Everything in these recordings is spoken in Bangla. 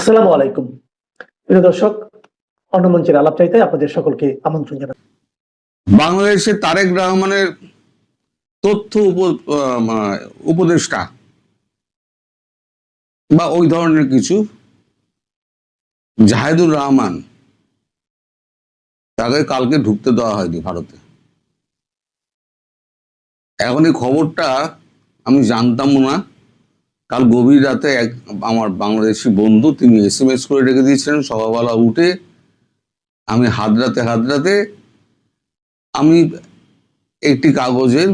আসসালামু আলাইকুম। প্রিয় দর্শক, অন্য মঞ্চের আলাপচারিতে আপনাদের সকলকে আমন্ত্রণ জানাচ্ছি। বাংলাদেশে তারেক রহমানের তথ্য উপদেষ্টা বা ওই ধরনের কিছু জাহেদুর রহমান, তাকে কালকে ঢুকতে দেওয়া হয়নি ভারতে। এখন এই খবরটা আমি জানতাম না। কাল গভীর রাতে আমার বাংলাদেশি বন্ধু তিনি SMS করে রেখে দিয়েছিলেন। সকালবেলা উঠে আমি হাতরাতে আমি একটি কাগজের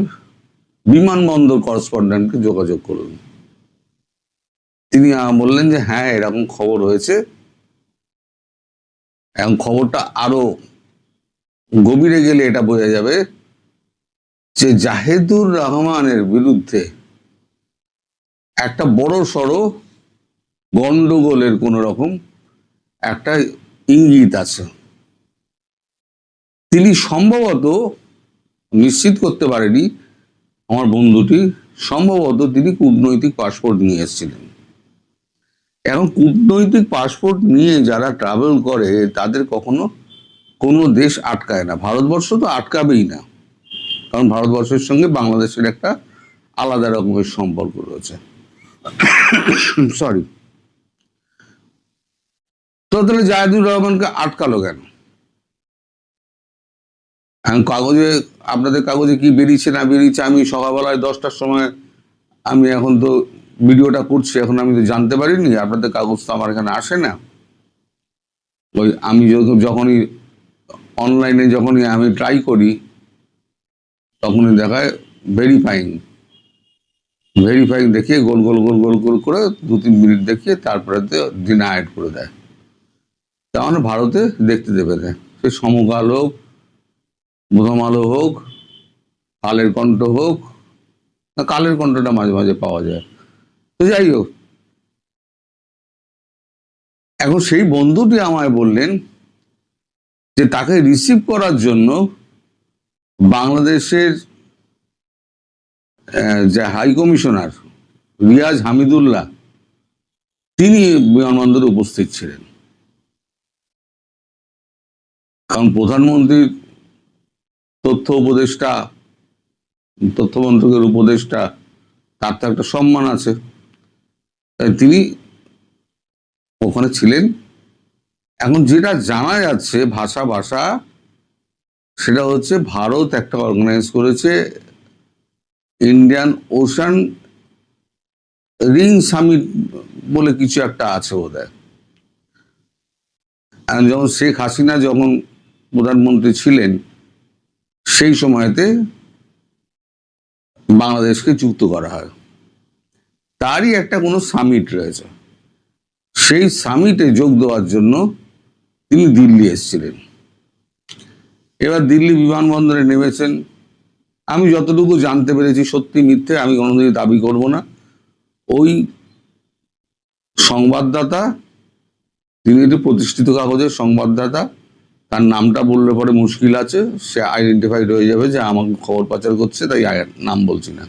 বিমানবন্দর করেসপন্ডেন্টকে যোগাযোগ করলাম। তিনি বললেন যে হ্যাঁ, এরকম খবর হয়েছে। এখন খবরটা আরো গভীরে গেলে এটা বোঝা যাবে যে জাহেদুর রহমানের বিরুদ্ধে একটা বড় সড়ো গন্ডগোলের কোন রকম একটা ইঙ্গিত আছে। তিনি সম্ভবত, নিশ্চিত করতে পারেনি আমার বন্ধুটি, সম্ভবত তিনি কূটনৈতিক পাসপোর্ট নিয়ে এসেছিলেন। এখন কূটনৈতিক পাসপোর্ট নিয়ে যারা ট্রাভেল করে তাদের কখনো কোনো দেশ আটকায় না। ভারতবর্ষ তো আটকাবেই না, কারণ ভারতবর্ষের সঙ্গে বাংলাদেশের একটা আলাদা রকমের সম্পর্ক রয়েছে। সরি, তো তাহলে জাহেদুর রহমানকে আটকালো কেন? কাগজে, আপনাদের কাগজে কি বেরিয়েছে না বেরিয়েছে, আমি সকালবেলায় 10টার সময়, আমি এখন তো ভিডিওটা করছি, এখন আমি তো জানতে পারিনি। আপনাদের কাগজ তো আমার এখানে আসে না। ওই আমি যখনই অনলাইনে যখনই আমি ট্রাই করি তখনই দেখায় ভেরিফাইং দেখিয়ে গোল গোল গোল গোল গোল করে 2-3 মিনিট দেখিয়ে তারপরে ডিনায়েড করে দেয়। তার মানে ভারতে দেখতে দেবে না। সে সমকাল হোক, প্রথম আলো হোক, কালের কণ্ঠ হোক, কালের কণ্ঠটা মাঝে মাঝে পাওয়া যায়। তো যাই হোক, এখন সেই বন্ধুটি আমায় বললেন যে তাকে রিসিভ করার জন্য বাংলাদেশের যে হাই কমিশনার রিয়াজ হামিদুল্লাহ, তিনি বিমানবন্দরে উপস্থিত ছিলেন। কারণ প্রধানমন্ত্রীর তথ্য মন্ত্রকের উপদেষ্টা, তার তো একটা সম্মান আছে, তাই তিনি ওখানে ছিলেন। এখন যেটা জানা যাচ্ছে ভাষা সেটা হচ্ছে ভারত একটা অর্গানাইজ করেছে ইন্ডিয়ান ওশান রিং সামিট বলে কিছু একটা আছে বোধহয়। যখন শেখ হাসিনা যখন প্রধানমন্ত্রী ছিলেন সেই সময়তে বাংলাদেশকে যুক্ত করা হয়, তারই একটা কোনো সামিট রয়েছে। সেই সামিটে যোগ দেওয়ার জন্য তিনি দিল্লি এসেছিলেন। এবার দিল্লি বিমানবন্দরে নেমেছেন। আমি যতটুকু জানতে পেরেছি, সত্যি মিথ্যে আমি কোনোদিনই দাবি করব না, ওই সংবাদদাতা, তিনি একটি প্রতিষ্ঠিত কাগজের সংবাদদাতা, তার নামটা বললে পরে মুশকিল আছে, সে আইডেন্টিফাইড হয়ে যাবে যে আমাকে খবর পাচার করছে, তাই নাম বলছি না।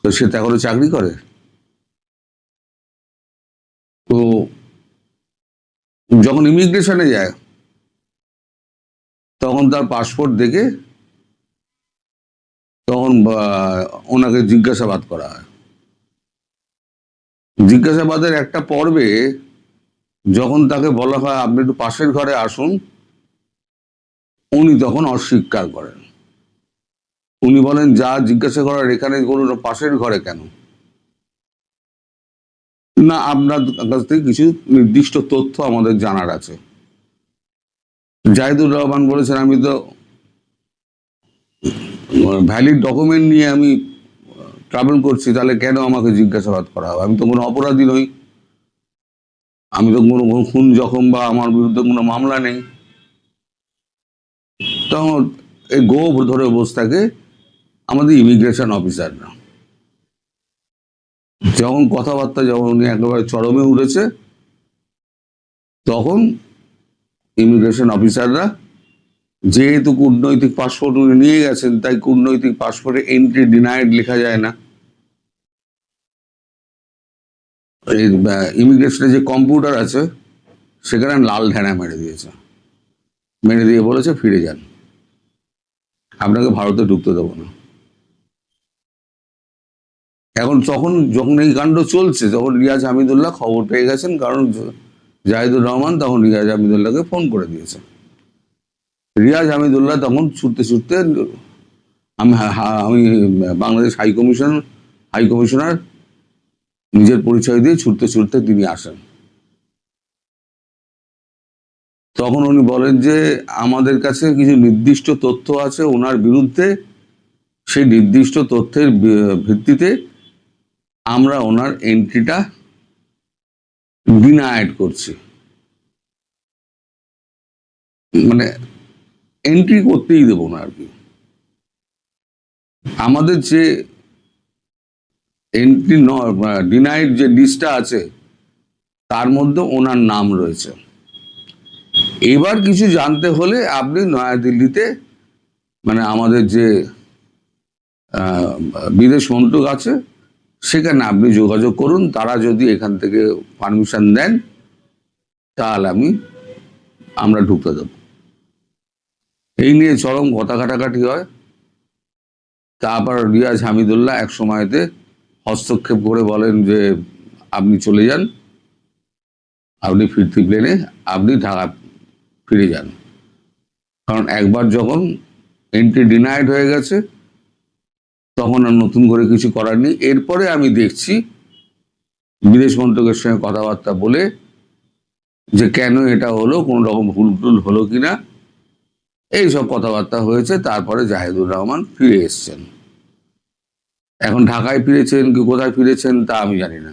তো সে তা করে চাকরি করে। তো যখন ইমিগ্রেশনে যায় তখন তার পাসপোর্ট দেখে তখন ওনাকে জিজ্ঞাসাবাদ করা হয়। জিজ্ঞাসাবাদের একটা পর্বে যখন তাকে বলা হয় আপনি একটু পাশের ঘরে আসুন, উনি তখন অস্বীকার করেন। উনি বলেন যা জিজ্ঞাসা করার এখানে করুন, পাশের ঘরে কেন? না, আপনার কাছ থেকে কিছু নির্দিষ্ট তথ্য আমাদের জানার আছে। জাহিদুর রহমান বলেছেন আমি তো ভ্যালিড ডকুমেন্ট নিয়ে আমি ট্রাভেল করছি, তাহলে কেন আমাকে জিজ্ঞাসাবাদ করা হবে? আমি তো কোনো অপরাধী নই, আমি তো কোনো খুন জখম বা আমার বিরুদ্ধে কোনো মামলা নেই। তখন এই গোপ ধরে বসে থাকে আমাদের ইমিগ্রেশন অফিসাররা। যখন কথাবার্তা যখন উনি একেবারে চরমে উঠেছে, তখন ইমিগ্রেশন অফিসাররা, যেহেতু কূটনৈতিক পাসপোর্ট উনি নিয়ে গেছেন, তাই কূটনৈতিক পাসপোর্টে এন্ট্রি ডিনাইড লেখা যায় না, এই ইমিগ্রেশনের যে কম্পিউটার আছে সেখানে লাল ঢেনা মেরে দিয়েছে, মেরে দিয়ে বলেছে ফিরে যান, আপনাকে ভারতে ঢুকতে দেবো না। এখন যখন এই কাণ্ড চলছে, তখন রিয়াজ হামিদুল্লাহ খবর পেয়ে গেছেন, কারণ জাহিদুর রহমান তখন রিয়াজ হামিদুল্লাহকে ফোন করে দিয়েছে। রিয়াজ হামিদুল্লাহ তখন ছুটতে ছুটতে, আমি বাংলাদেশ হাই কমিশনার নিজের পরিচয় দিয়ে ছুটতে ছুটতে তিনি আসেন। তখন উনি বলেন যে আমাদের কাছে কিছু নির্দিষ্ট তথ্য আছে ওনার বিরুদ্ধে, সেই নির্দিষ্ট তথ্যের ভিত্তিতে আমরা ওনার এন্ট্রিটা ডিনায়েড করছি, মানে এন্ট্রি করতেই দেবো না আর কি। আমাদের যে এন্ট্রি ডিনাইড যে লিস্টটা আছে তার মধ্যে ওনার নাম রয়েছে। এবার কিছু জানতে হলে আপনি নয়াদিল্লিতে, মানে আমাদের যে বিদেশ মন্ত্রক আছে সেখানে আপনি যোগাযোগ করুন, তারা যদি এখান থেকে পারমিশন দেন তাহলে আমরা ঢুকতে দেব। এই নিয়ে চরম কথা কাটাকাটি হয়। তারপর রিয়াজ হামিদুল্লাহ এক সময়তে হস্তক্ষেপ করে বলেন যে আপনি চলে যান, আপনি ফিরতি প্লেনে আপনি ঢাকা ফিরে যান, কারণ একবার যখন এন্ট্রি ডিনাইড হয়ে গেছে তখন আর নতুন করে কিছু করার নেই। এরপরে আমি দেখছি বিদেশ মন্ত্রকের সঙ্গে কথাবার্তা বলে যে কেন এটা হলো, কোন রকম ভুল টুল হলো কিনা, এইসব কথাবার্তা হয়েছে। তারপরে জাহিদুর রহমান ফিরে এসছেন। এখন ঢাকায় ফিরেছেন কি কোথায় ফিরেছেন তা আমি জানি না,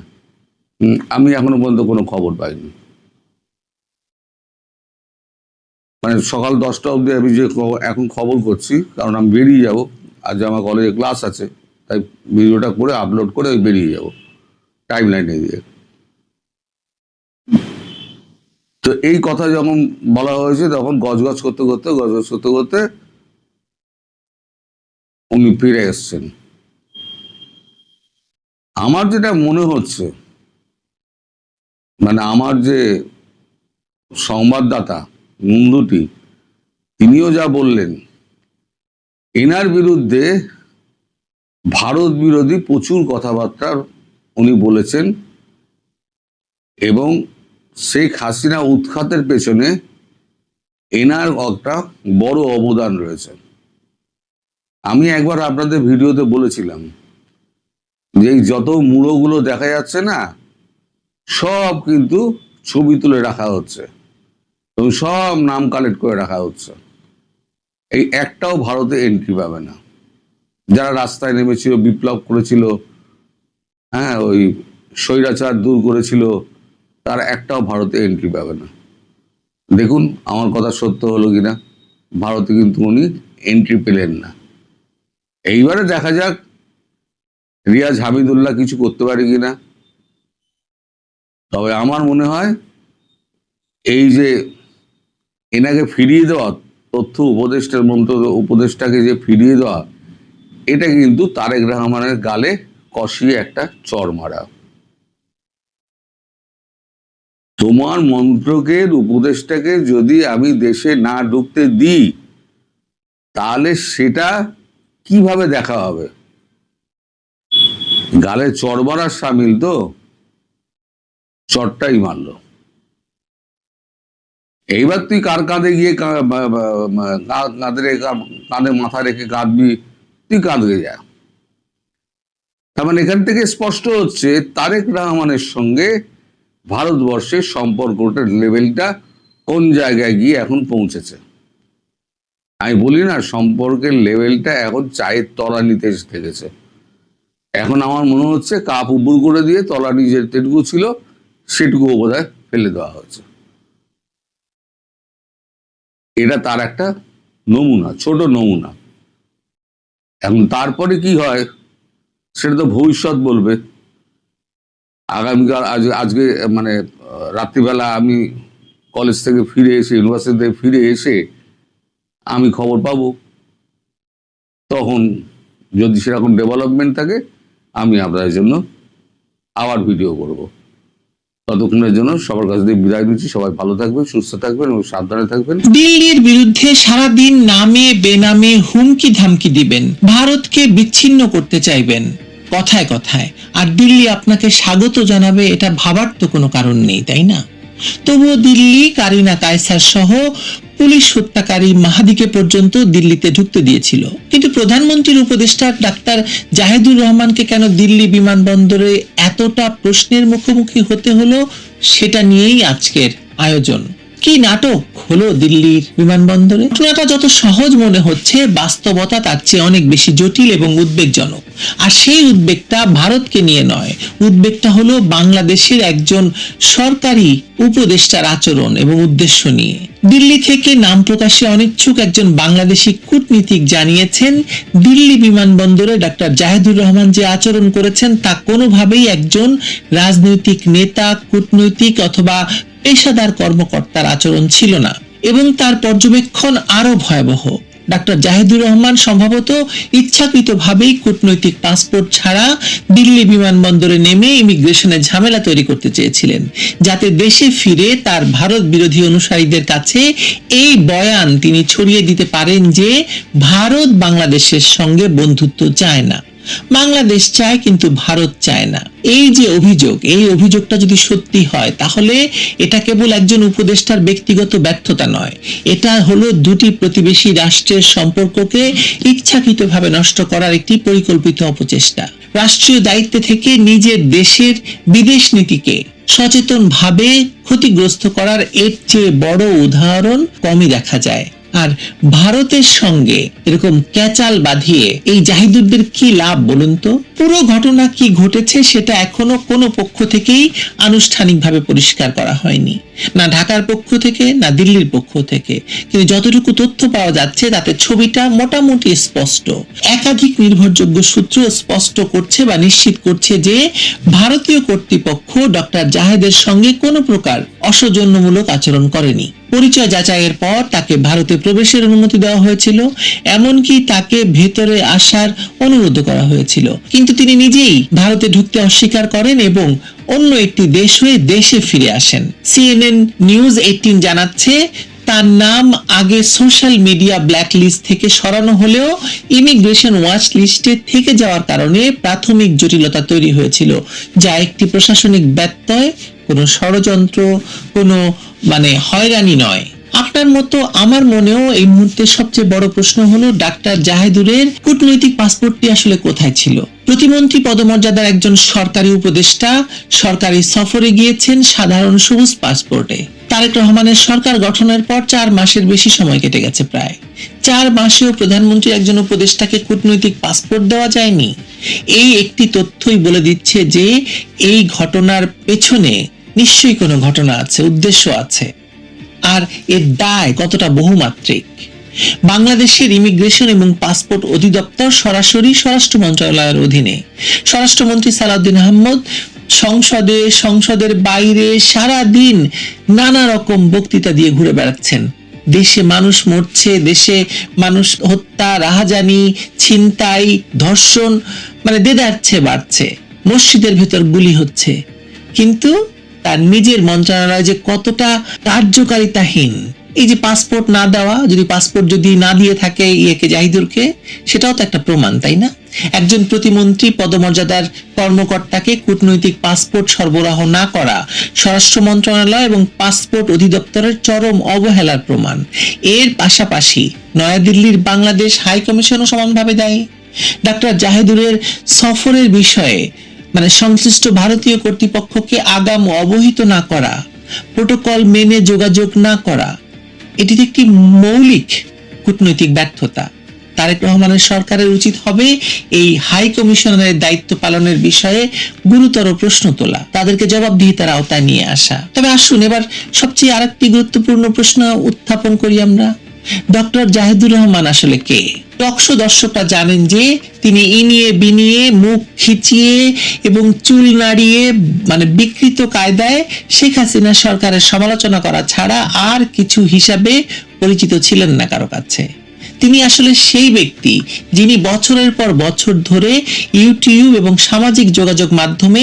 আমি এখনো পর্যন্ত কোনো খবর পাইনি। মানে সকাল 10টা অবধি আমি যে এখন খবর করছি, কারণ আমি বেরিয়ে যাব, আজ আমার কলেজে ক্লাস আছে, তাই ভিডিওটা করে আপলোড করে বেরিয়ে যাব টাইম লাইনে দিয়ে। তো এই কথা যখন বলা হয়েছে তখন গজগজ করতে করতে উনি ফিরে এসছেন। আমার যেটা মনে হচ্ছে, মানে আমার যে সংবাদদাতা মুন্দুটি, তিনিও যা বললেন, এনার বিরুদ্ধে ভারত বিরোধী প্রচুর কথাবার্তা উনি বলেছেন, এবং শেখ হাসিনা উৎখাতের পেছনে এনার একটা বড় অবদান রয়েছে। আমি একবার আপনাদের ভিডিওতে বলেছিলাম যে যত মুড়োগুলো দেখা যাচ্ছে না, সব কিন্তু ছবি তুলে রাখা হচ্ছে এবং সব নাম কালেক্ট করে রাখা হচ্ছে। এই একটাও ভারতে এন্ট্রি পাবে না। যারা রাস্তায় নেমেছিল, বিপ্লব করেছিল, হ্যাঁ, ওই স্বৈরাচার দূর করেছিল, তারা একটাও ভারতে এন্ট্রি পাবে না। দেখুন আমার কথা সত্য হলো কিনা, ভারতে কিন্তু উনি এন্ট্রি পেলেন না। এইবারে দেখা যাক রিয়াজ হামিদুল্লাহ কিছু করতে পারে কিনা। তবে আমার মনে হয় এই যে এনাকে ফিরিয়ে দেওয়া, তথ্য উপদেষ্টার উপদেষ্টাকে যে ফিরিয়ে দেওয়া, এটা কিন্তু তারেক রহমানের গালে কষিয়ে একটা চড় মারা। তোমার মন্ত্রকের উপদেষ্টাকে যদি আমি দেশে না ঢুকতে দিই তাহলে সেটা কিভাবে দেখা হবে? গালে চড় মারার সামিল তো, চড়টাই মারলো। এইবার তুই কার কাঁধে গিয়ে কাঁধে মাথা রেখে কাঁদবি, তুই কাঁদবে যা। তার মানে এখান থেকে স্পষ্ট হচ্ছে তারেক রহমানের সঙ্গে ভারতবর্ষের সম্পর্কটার লেভেলটা কোন জায়গায় গিয়ে এখন পৌঁছেছে। আমি বলি না, সম্পর্কের লেভেলটা এখন চায়ের তলানিতে থেকেছে। এখন আমার মনে হচ্ছে কাপ উপর করে দিয়ে তলানি যেটুকু ছিল সেটুকু বোধহয় ফেলে দেওয়া হচ্ছে। এটা তার একটা নমুনা, ছোট নমুনা। এখন তারপরে কি হয় সেটা তো ভবিষ্যৎ বলবে। আগামীকাল আজকে মানে রাত্রিবেলা আমি কলেজ থেকে ফিরে এসে, ইউনিভার্সিটি থেকে ফিরে এসে আমি খবর পাবো। তখন যদি সেরকম ডেভেলপমেন্ট থাকে আমি আপনাদের জন্য আবার ভিডিও করব। ততক্ষণের জন্য সবার কাছ থেকে বিদায় নিচ্ছি। সবাই ভালো থাকবেন, সুস্থ থাকবেন এবং সাবধানে থাকবেন। দিল্লির বিরুদ্ধে সারাদিন নামে বেনামে হুমকি ধামকি দিবেন, ভারতকে বিচ্ছিন্ন করতে চাইবেন কথায় কথায়, আর দিল্লি আপনাকে স্বাগত জানাবে, এটা ভাবার তো কোনো কারণ নেই, তাই না? তবুও দিল্লি কারিনা কায়সার সহ পুলিশ হত্যাকারী মাহাদিকে পর্যন্ত দিল্লিতে ঢুকতে দিয়েছিল। কিন্তু প্রধানমন্ত্রীর উপদেষ্টা ডাক্তার জাহিদুর রহমানকে কেন দিল্লি বিমানবন্দরে এতটা প্রশ্নের মুখোমুখি হতে হলো, সেটা নিয়েই আজকের আয়োজন। কি নাটক হলো দিল্লির বিমানবন্দরে? ঘটনাটা যত সহজ মনে হচ্ছে, বাস্তবতা তার চেয়ে অনেক বেশি জটিল এবং উদ্বেগজনক। আর সেই উদ্বেগটা ভারতকে নিয়ে নয়, উদ্বেগটা হলো বাংলাদেশের একজন সরকারি উপদেষ্টার আচরণ এবং উদ্দেশ্য নিয়ে। দিল্লি থেকে নাম প্রকাশে অনিচ্ছুক একজন বাংলাদেশি কূটনীতিক জানিয়েছেন, দিল্লি বিমানবন্দরে ডাক্তার জাহিদুর রহমান যে আচরণ করেছেন তা কোনোভাবেই একজন রাজনৈতিক নেতা, কূটনৈতিক অথবা পেশাদার কর্মকর্তার আচরণ ছিল না। এবং তার পর্যবেক্ষণ আরো ভয়াবহ। ডাক্তার জাহিদুর রহমান সম্ভবত ইচ্ছাকৃতভাবেই কূটনৈতিক পাসপোর্ট ছাড়া দিল্লি বিমানবন্দরে নেমে ইমিগ্রেশনে ঝামেলা তৈরি করতে চেয়েছিলেন, যাতে দেশে ফিরে তার ভারত বিরোধী অনুসারীদের কাছে এই বয়ান তিনি ছড়িয়ে দিতে পারেন যে ভারত বাংলাদেশের সঙ্গে বন্ধুত্ব চায় না, বাংলাদেশ চায় কিন্তু ভারত চায় না। এই যে অভিযোগ, এই অভিযোগটা যদি সত্যি হয় তাহলে এটা কেবল একজন উপদেষ্টার ব্যক্তিগত ব্যর্থতা নয়, এটা হলো দুটি প্রতিবেশী রাষ্ট্রের সম্পর্ককে ইচ্ছাকৃতভাবে নষ্ট করার একটি পরিকল্পিত অপচেষ্টা। রাষ্ট্রীয় দায়িত্বে থেকে নিজের দেশের বিদেশ নীতিকে সচেতনভাবে ক্ষতিগ্রস্ত করার এর চেয়ে বড় উদাহরণ কমই দেখা যায়। আর ভারতের সঙ্গে এরকম ক্যাচাল বাঁধিয়ে এই জাহিদুরদের কি লাভ বলুন তো? পুরো ঘটনা কি ঘটেছে সেটা এখনো কোনো পক্ষ থেকেই আনুষ্ঠানিকভাবে পরিষ্কার করা হয়নি, না ঢাকার পক্ষ থেকে না দিল্লির পক্ষ থেকে। কিন্তু যতটুকু তথ্য পাওয়া যাচ্ছে তাতে ছবিটা মোটামুটি স্পষ্ট। একাধিক নির্ভরযোগ্য সূত্র স্পষ্ট করছে বা নিশ্চিত করছে যে ভারতীয় কর্তৃপক্ষ ডক্টর জাহেদের সঙ্গে কোনো প্রকার অসৌজন্যমূলক আচরণ করেনি। পরিচয় যাচাইয়ের পর তাকে ভারতে প্রবেশের অনুমতি দেওয়া হয়েছিল, এমনকি তাকে ভেতরে আসার অনুরোধ করা হয়েছিল, কিন্তু তিনি নিজেই ভারতে ঢুকতে অস্বীকার করেন এবং অন্য একটি দেশ হয়ে দেশে ফিরে আসেন। CNN নিউজ 18 জানাচ্ছে, তার নাম আগে সোশ্যাল মিডিয়া ব্ল্যাক লিস্ট থেকে সরানো হলেও ইমিগ্রেশন ওয়াচ লিস্টে থেকে যাওয়ার কারণে প্রাথমিক জটিলতা তৈরি হয়েছিল, যা একটি প্রশাসনিক ব্যত্যয়, কোনো ষড়যন্ত্র, কোনো হয়রানি নয়। আপনার মতো আমার মনেও এই মুহূর্তে সবচেয়ে বড় প্রশ্ন হলো, ডাক্তার জাহেদুরের কূটনৈতিক পাসপোর্টটি আসলে কোথায় ছিল? প্রতিমন্ত্রী পদমর্যাদার একজন সরকারি উপদেষ্টা সরকারি সফরে গিয়েছেন সাধারণ সবুজ পাসপোর্টে। তারেক রহমানের সরকার গঠনের পর 4 মাসের বেশি সময় কেটে গেছে। প্রায় 4 মাসেও প্রধানমন্ত্রীর একজন উপদেষ্টাকে কূটনৈতিক পাসপোর্ট দেওয়া যায়নি। এই একটি তথ্যই বলে দিচ্ছে যে এই ঘটনার পেছনে নিশ্চয়ই কোনো ঘটনা আছে, উদ্দেশ্য আছে, আর এর দায় কতটা বহুমাত্রিক। বাংলাদেশের ইমিগ্রেশন এবং পাসপোর্ট অধিদপ্তর সরাসরি স্বরাষ্ট্র মন্ত্রণালয়ের অধীনে। স্বরাষ্ট্রমন্ত্রী সালাউদ্দিন আহমদ সংসদের বাইরে সারা দিন নানা রকম বক্তৃতা দিয়ে ঘুরে বেড়াচ্ছেন। দেশে মানুষ মরছে, দেশে মানুষ হত্যা, রাহাজানি, ছিনতাই, ধর্ষণ দেদারছে বাড়ছে, মসজিদের ভেতর গুলি হচ্ছে, কিন্তু তার নিজের মন্ত্রণালয় যে কতটা কার্যকারিতাহীন। এই যে পাসপোর্ট না দেওয়া, পাসপোর্ট যদি না দিয়ে থাকে জাহিদুরকে, সেটাও তো একটা প্রমাণ, তাই না? একজন প্রতিমন্ত্রী পদমর্যাদার কর্মকর্তাকে কূটনৈতিক পাসপোর্ট সরবরাহ না করা স্বরাষ্ট্র মন্ত্রণালয় এবং পাসপোর্ট অধিদপ্তরের চরম অবহেলার প্রমাণ। এর পাশাপাশি নয়াদিল্লির বাংলাদেশ হাই কমিশনও সমানভাবে দায়ী। ডাক্তার জাহেদুরের সফরের বিষয়ে সংশ্লিষ্ট ভারতীয় কর্তৃপক্ষকে আগাম অবহিত না করা, প্রোটোকল মেনে যোগাযোগ না করা, এটি একটি মৌলিক কূটনৈতিক ব্যর্থতা। তারেক রহমানের সরকারের উচিত হবে এই হাই কমিশনারের দায়িত্ব পালনের বিষয়ে গুরুতর প্রশ্ন তোলা, তাদেরকে জবাবদিহিতার আওতায় নিয়ে আসা। তবে আসুন এবার সবচেয়ে আরেকটি গুরুত্বপূর্ণ প্রশ্ন উত্থাপন করি আমরা। ডক্টর জাহিদুর রহমান আসলে কে? টকশো দর্শকরা জানেন যে তিনি ইনিয়ে বিনিয়ে, মুখ খিচিয়ে এবং চুল নাড়িয়ে বিকৃত কায়দায় শেখ হাসিনা সরকারের সমালোচনা করা ছাড়া আর কিছু হিসাবে পরিচিত ছিলেন না কারো কাছে। তিনি আসলে সেই ব্যক্তি যিনি বছরের পর বছর ধরে ইউটিউব এবং সামাজিক যোগাযোগ মাধ্যমে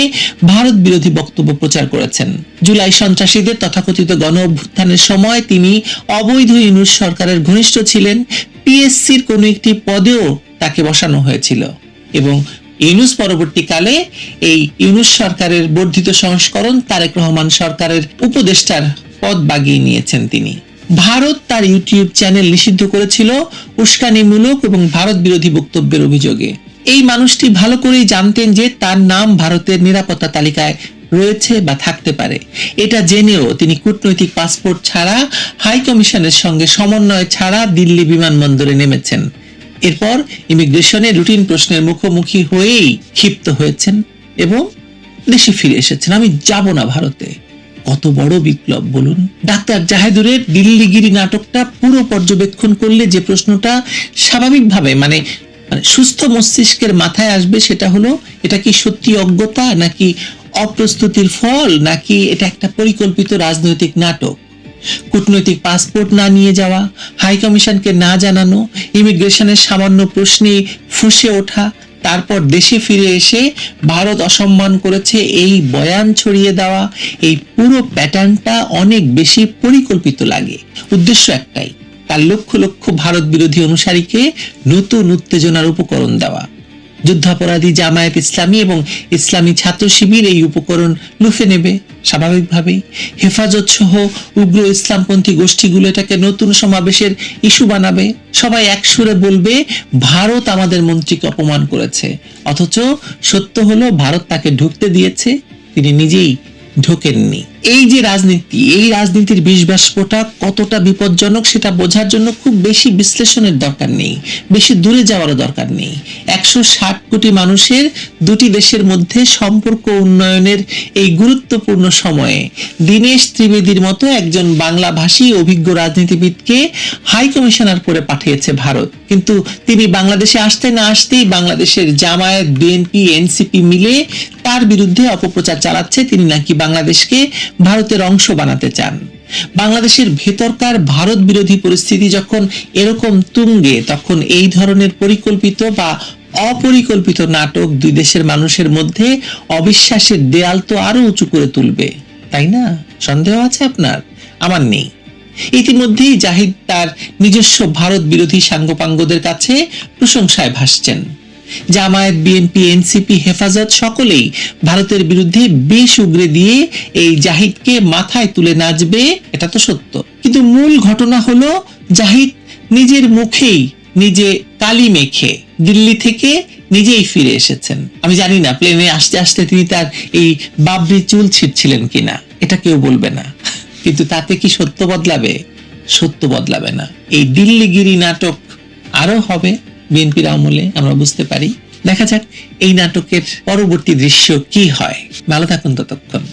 ভারত বিরোধী বক্তব্য প্রচার করেছেন। জুলাই সন্ত্রাসীদের তথাকথিত গণ অভ্যুত্থানের সময় তিনি অবৈধ ইউনূস সরকারের ঘনিষ্ঠ ছিলেন। পিএসসির কোনো একটি পদেও তাকে বসানো হয়েছিল এবং ইউনূস পরবর্তীকালে এই ইউনূস সরকারের বর্ধিত সংস্করণ তারেক রহমান সরকারের উপদেষ্টার পদ বাগিয়ে নিয়েছেন তিনি। ভারত তার ইউটিউব চ্যানেল নিষিদ্ধ করেছিল উস্কানিমূলক এবং ভারত বিরোধী বক্তব্যের অভিযোগে। এই মানুষটি ভালো করেই জানতেন যে তার নাম ভারতের নিরাপত্তা তালিকায় রয়েছে বা থাকতে পারে। এটা জেনেও তিনি কূটনৈতিক পাসপোর্ট ছাড়া হাই কমিশনের সঙ্গে সমন্বয় ছাড়া দিল্লি বিমানবন্দরে নেমেছেন। এরপর ইমিগ্রেশনে রুটিন প্রশ্নের মুখোমুখি হয়েই ক্ষিপ্ত হয়েছেন এবং দেশে ফিরে এসেছেন। আমি যাব না ভারতে। কত বড় বিপ্লব বলুন। ডাক্তার জাহেদুরের দিল্লিগিরি নাটকটা পুরো পর্যবেক্ষণ করলে যে প্রশ্নটা স্বাভাবিকভাবে মানে সুস্থ মস্তিষ্কের মাথায় আসবে সেটা হলো, এটা কি সত্যি অজ্ঞতা নাকি অপ্রস্তুতির ফল, নাকি এটা একটা পরিকল্পিত রাজনৈতিক নাটক? কূটনৈতিক পাসপোর্ট না নিয়ে যাওয়া, হাই কমিশনকে না জানানো, ইমিগ্রেশনের সামান্য প্রশ্নে ফুঁসে ওঠা, তারপর দেশে ফিরে এসে ভারত অসম্মান করেছে এই বয়ান ছড়িয়ে দেওয়া, এই পুরো প্যাটার্নটা অনেক বেশি পরিকল্পিত লাগে। উদ্দেশ্য একটাই, তার লক্ষ লক্ষ ভারত বিরোধী অনুসারীকে নতুন উত্তেজনার উপকরণ দেওয়া। যুদ্ধাপরাধী জামায়াত ইসলামী এবং ইসলামী ছাত্র শিবির এই উপকরণ লুফে নেবে স্বাভাবিকভাবেই। হেফাজত সহ উগ্র ইসলামপন্থী গোষ্ঠীগুলো এটাকে নতুন সমাবেশের ইস্যু বানাবে। সবাই একসুরে বলবে ভারত আমাদের মন্ত্রীকে অপমান করেছে, অথচ সত্য হলো ভারত তাকে ঢুকতে দিয়েছে, তিনি নিজেই ঢোকেননি। এই যে রাজনীতি, এই রাজনীতির বিষবাষ্পটা কতটা বিপজ্জনক সেটা বোঝার জন্য খুব বেশি বিশ্লেষণের দরকার নেই, বেশি দূরে যাওয়ারও দরকার নেই। 160 কোটি মানুষের দুটি দেশের মধ্যে সম্পর্ক উন্নয়নের এই গুরুত্বপূর্ণ সময়ে দীনেশ ত্রিবেদীর মতো একজন বাংলাভাষী অভিজ্ঞ রাজনীতিবিদকে হাই কমিশনার করে পাঠিয়েছে ভারত। কিন্তু তিনি বাংলাদেশে আসতে না আসতেই বাংলাদেশের জামায়াত, বিএনপি, এনসিপি মিলে তার বিরুদ্ধে অপপ্রচার চালাচ্ছে। তিনি নাকি বাংলাদেশকে ভারতের অংশ বানাতে চান। বাংলাদেশের ভেতরকার ভারত বিরোধী পরিস্থিতি যখন এরকম তুঙ্গে, তখন এই ধরনের পরিকল্পিত বা অপরিকল্পিত নাটক দুই দেশের মানুষের মধ্যে অবিশ্বাসের দেয়াল তো আরো উঁচু করে তুলবে, তাই না? সন্দেহ আছে আপনার? আমার নেই। ইতিমধ্যেই জাহিদ তার নিজস্ব ভারত বিরোধী সাঙ্গপাঙ্গদের কাছে প্রশংসায় ভাসছেন। জামায়াত, বিএনপি, এনসিপি, হেফাজত সকলেই ভারতের বিরুদ্ধে বিষ উগরে দিয়ে এই জাহিদকে মাথায় তুলে নাচবে, এটা তো সত্য। কিন্তু মূল ঘটনা হলো জাহিদ নিজের মুখেই নিজে কালি মেখে দিল্লি থেকে নিজেই ফিরে এসেছেন। আমি জানি না প্লেনে আসতে আসতে তিনি তার এই বাবরি চুল ছিঁড়ছিলেন কিনা, এটা কেউ বলবে না। কিন্তু তাতে কি সত্য বদলাবে? সত্য বদলাবে না। এই দিল্লিগিরি নাটক আরো হবে বিএনপির আমলে, আমরা বুঝতে পারি। দেখা যাক এই নাটকের পরবর্তী দৃশ্য কি হয়। ভালো থাকুন ততক্ষণ।